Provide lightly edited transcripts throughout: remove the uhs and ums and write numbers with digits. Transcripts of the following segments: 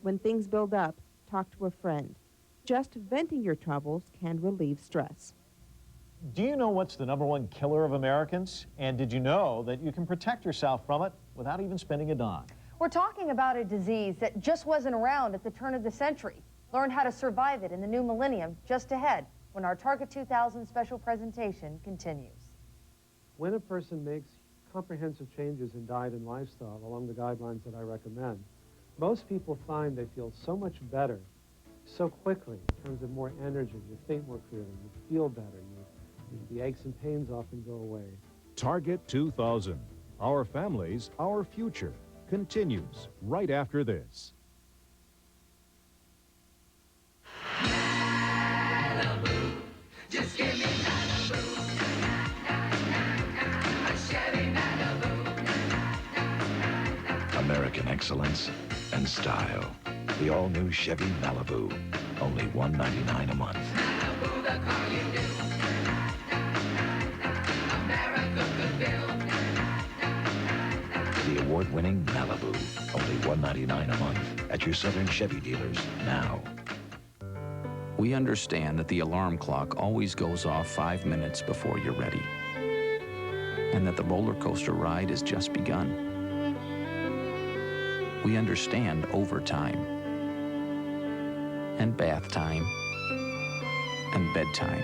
When things build up, talk to a friend. Just venting your troubles can relieve stress. Do you know what's the #1 killer of Americans? And did you know that you can protect yourself from it without even spending a dime? We're talking about a disease that just wasn't around at the turn of the century. Learn how to survive it in the new millennium just ahead when our Target 2000 special presentation continues. When a person makes comprehensive changes in diet and lifestyle along the guidelines that I recommend, most people find they feel so much better so quickly in terms of more energy. You think more clearly, you feel better, the aches and pains often go away. Target 2000, our families, our future, continues right after this. Malibu, just give me Malibu. A Chevy Malibu. American excellence and style. The all-new Chevy Malibu, only $199 a month. Malibu, the car you do. America could build. The award-winning Malibu, only $199 a month at your Southern Chevy dealers now. We understand that the alarm clock always goes off 5 minutes before you're ready, and that the roller coaster ride has just begun. We understand overtime, and bath time, and bedtime.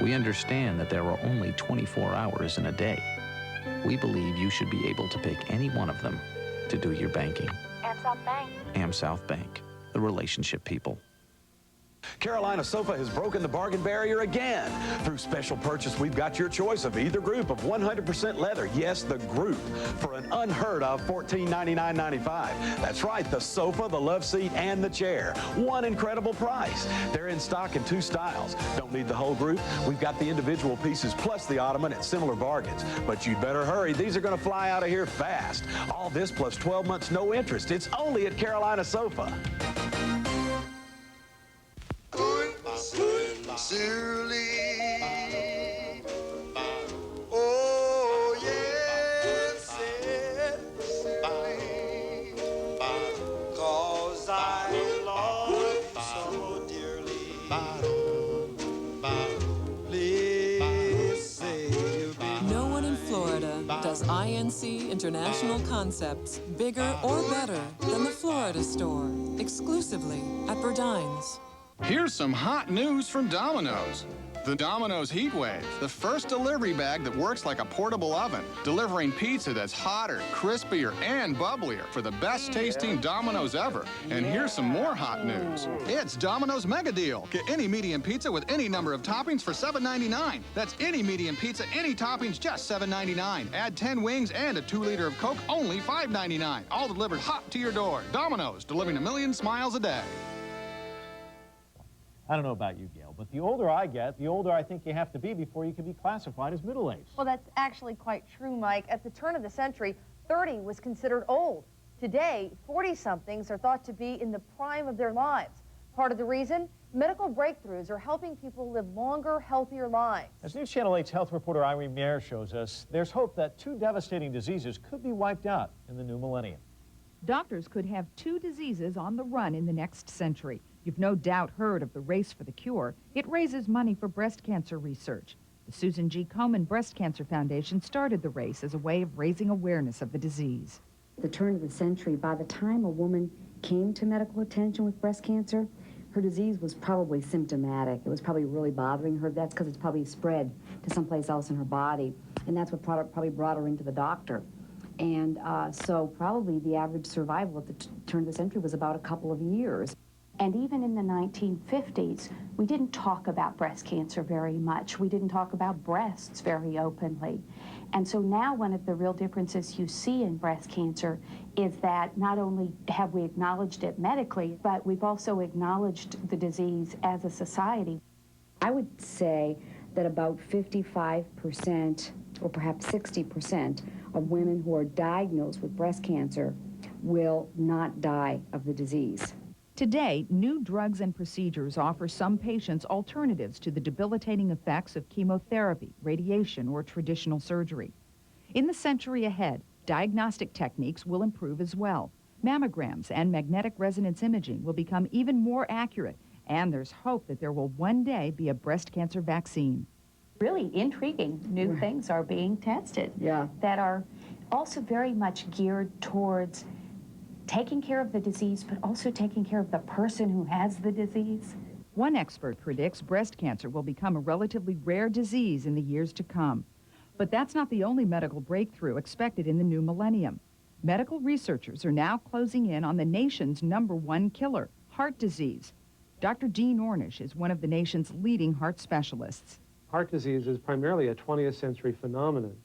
We understand that there are only 24 hours in a day. We believe you should be able to pick any one of them to do your banking. AmSouth Bank. AmSouth Bank, the relationship people. Carolina Sofa has broken the bargain barrier again. Through special purchase, we've got your choice of either group of 100% leather. Yes, the group, for an unheard of $1499.95. That's right, the sofa, the love seat, and the chair. One incredible price. They're in stock in 2 styles. Don't need the whole group. We've got the individual pieces plus the ottoman at similar bargains. But you'd better hurry. These are going to fly out of here fast. All this plus 12 months no interest. It's only at Carolina Sofa. Sincerely, oh yes, sincerely, 'cause I love you so dearly. Please say you'll be No one in Florida does INC International Concepts bigger or better than the Florida store, exclusively at Burdines. Here's some hot news from Domino's. The Domino's Heat Wave, the first delivery bag that works like a portable oven, delivering pizza that's hotter, crispier, and bubblier for the best tasting Domino's ever. And here's some more hot news. It's Domino's Mega Deal. Get any medium pizza with any number of toppings for $7.99. That's any medium pizza, any toppings, just $7.99. Add 10 wings and a 2-liter of Coke, only $5.99. All delivered hot to your door. Domino's, delivering 1 million smiles a day. I don't know about you, Gail, but the older I get, the older I think you have to be before you can be classified as middle-aged. Well, that's actually quite true, Mike. At the turn of the century, 30 was considered old. Today, 40-somethings are thought to be in the prime of their lives. Part of the reason? Medical breakthroughs are helping people live longer, healthier lives. As News Channel 8's health reporter Irene Mayer shows us, there's hope that 2 devastating diseases could be wiped out in the new millennium. Doctors could have 2 diseases on the run in the next century. You've no doubt heard of the Race for the Cure. It raises money for breast cancer research. The Susan G. Komen Breast Cancer Foundation started the race as a way of raising awareness of the disease. At the turn of the century, by the time a woman came to medical attention with breast cancer, her disease was probably symptomatic. It was probably really bothering her. That's because it's probably spread to someplace else in her body. And that's what probably brought her into the doctor. And so probably the average survival at the turn of the century was about a couple of years. And even in the 1950s, we didn't talk about breast cancer very much. We didn't talk about breasts very openly. And so now one of the real differences you see in breast cancer is that not only have we acknowledged it medically, but we've also acknowledged the disease as a society. I would say that about 55% or perhaps 60% of women who are diagnosed with breast cancer will not die of the disease. Today, new drugs and procedures offer some patients alternatives to the debilitating effects of chemotherapy, radiation, or traditional surgery. In the century ahead, diagnostic techniques will improve as well. Mammograms and magnetic resonance imaging will become even more accurate, and there's hope that there will one day be a breast cancer vaccine. Really intriguing new things are being tested that are also very much geared towards taking care of the disease, but also taking care of the person who has the disease. One expert predicts breast cancer will become a relatively rare disease in the years to come. But that's not the only medical breakthrough expected in the new millennium. Medical researchers are now closing in on the nation's #1 killer, heart disease. Dr. Dean Ornish is one of the nation's leading heart specialists. Heart disease is primarily a 20th century phenomenon.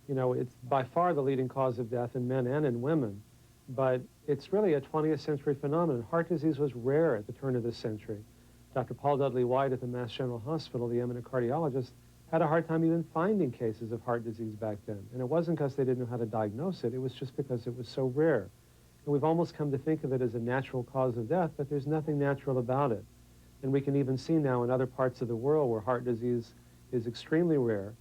You know, it's by far the leading cause of death in men and in women, but it's really a 20th century phenomenon. Heart disease was rare at the turn of this century. Dr. Paul Dudley White at the Mass General Hospital, the eminent cardiologist, had a hard time even finding cases of heart disease back then. And it wasn't because they didn't know how to diagnose it, it was just because it was so rare. And we've almost come to think of it as a natural cause of death, but there's nothing natural about it. And we can even see now in other parts of the world where heart disease is extremely rare,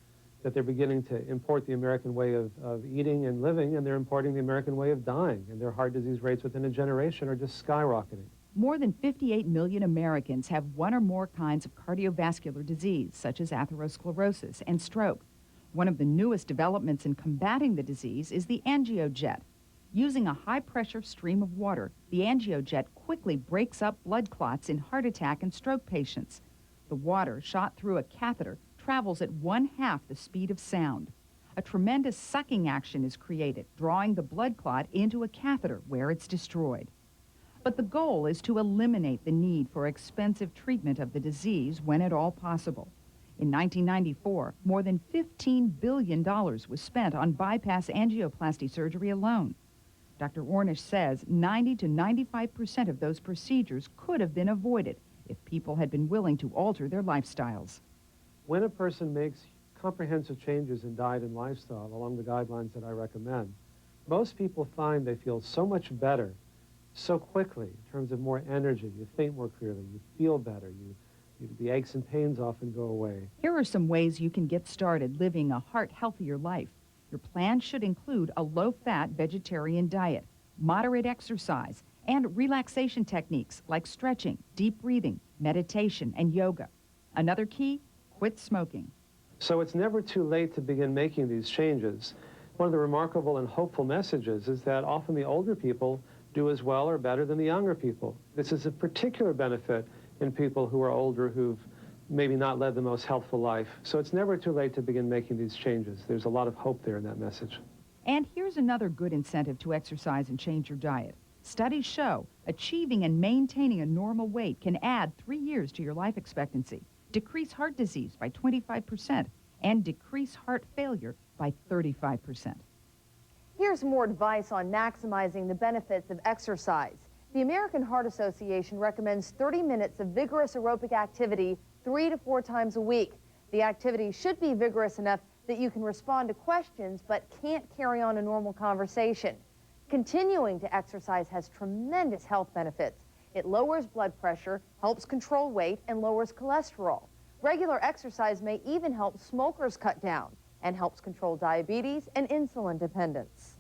that they're beginning to import the American way of eating and living, and they're importing the American way of dying. And their heart disease rates within a generation are just skyrocketing. More than 58 million Americans have one or more kinds of cardiovascular disease, such as atherosclerosis and stroke. One of the newest developments in combating the disease is the angiojet. Using a high-pressure stream of water, the angiojet quickly breaks up blood clots in heart attack and stroke patients. The water, shot through a catheter, travels at 1/2 the speed of sound. A tremendous sucking action is created, drawing the blood clot into a catheter where it's destroyed. But the goal is to eliminate the need for expensive treatment of the disease when at all possible. In 1994, more than $15 billion was spent on bypass angioplasty surgery alone. Dr. Ornish says 90 to 95% of those procedures could have been avoided if people had been willing to alter their lifestyles. When a person makes comprehensive changes in diet and lifestyle along the guidelines that I recommend, most people find they feel so much better so quickly in terms of more energy. You think more clearly, you feel better, the aches and pains often go away. Here are some ways you can get started living a heart-healthier life. Your plan should include a low-fat vegetarian diet, moderate exercise, and relaxation techniques like stretching, deep breathing, meditation, and yoga. Another key, quit smoking. So it's never too late to begin making these changes. One of the remarkable and hopeful messages is that often the older people do as well or better than the younger people. This is a particular benefit in people who are older who've maybe not led the most healthful life. So it's never too late to begin making these changes. There's a lot of hope there in that message. And here's another good incentive to exercise and change your diet. Studies show achieving and maintaining a normal weight can add 3 years to your life expectancy, decrease heart disease by 25%, and decrease heart failure by 35%. Here's more advice on maximizing the benefits of exercise. The American Heart Association recommends 30 minutes of vigorous aerobic activity 3 to 4 times a week. The activity should be vigorous enough that you can respond to questions but can't carry on a normal conversation. Continuing to exercise has tremendous health benefits. It lowers blood pressure, helps control weight, and lowers cholesterol. Regular exercise may even help smokers cut down and helps control diabetes and insulin dependence.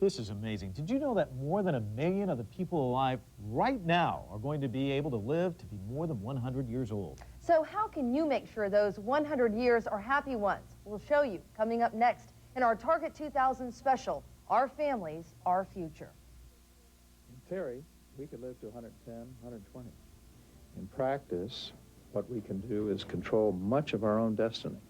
This is amazing. Did you know that more than 1 million of the people alive right now are going to be able to live to be more than 100 years old? So how can you make sure those 100 years are happy ones? We'll show you coming up next in our Target 2000 special, Our Families, Our Future. In theory, we could live to 110, 120. In practice, what we can do is control much of our own destiny.